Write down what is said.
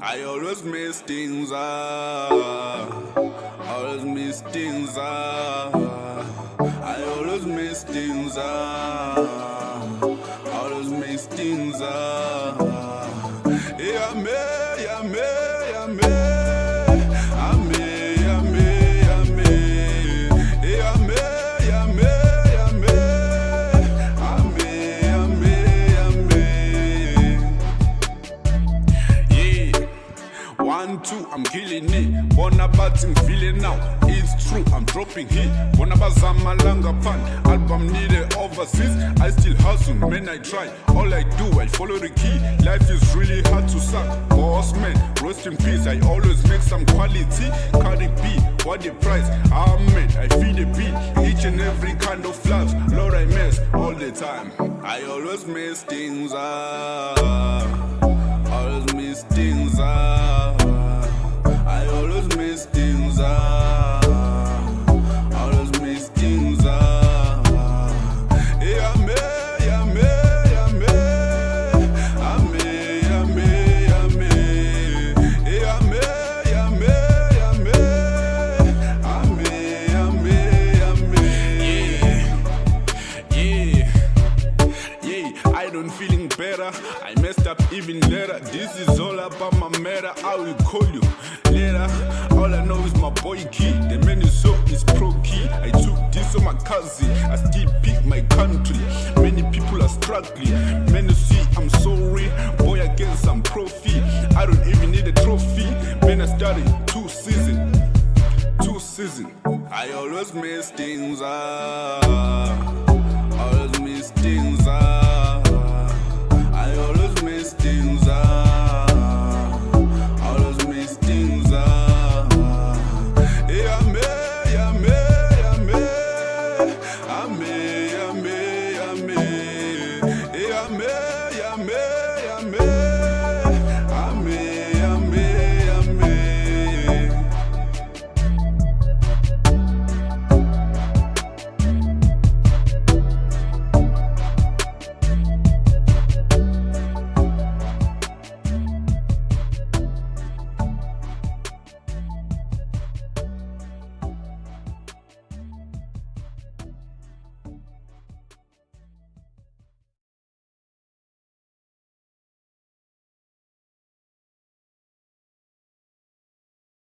I always mess things up. Always mess things up. I always mess things up. Always mess things up. Yeah, me, yeah, me, yeah, me. One, two, I'm killing it. Bonabati, I'm feeling now. It's true, I'm dropping hit. Bonabazama langa pan. Album needed overseas. I still hustle, man, I try. All I do, I follow the key. Life is really hard to suck. Boss man, rest in peace. I always make some quality. Cardi B, what the price? Amen, I feel the beat. Each and every kind of love. Lord, I mess all the time. I always mess things up. Always mess things up. I always mess things up. Always mess things up. Yeah, me, yeah, me, yeah, me. Yeah, me, yeah, me, yeah, me. Yeah, me, yeah, me, yeah, me. Yeah, me, yeah, me, yeah, me. Yeah, I don't feeling better. I messed up even later. This is all about my matter. I will call you later. All I know is my boy key. The menu so is pro key. I took this on my cousin. I still pick my country. Many people are struggling. Many see I'm sorry. Boy again some trophy. I don't even need a trophy. Man, I started 2 seasons. 2 seasons. I always mess things up. Always mess things up.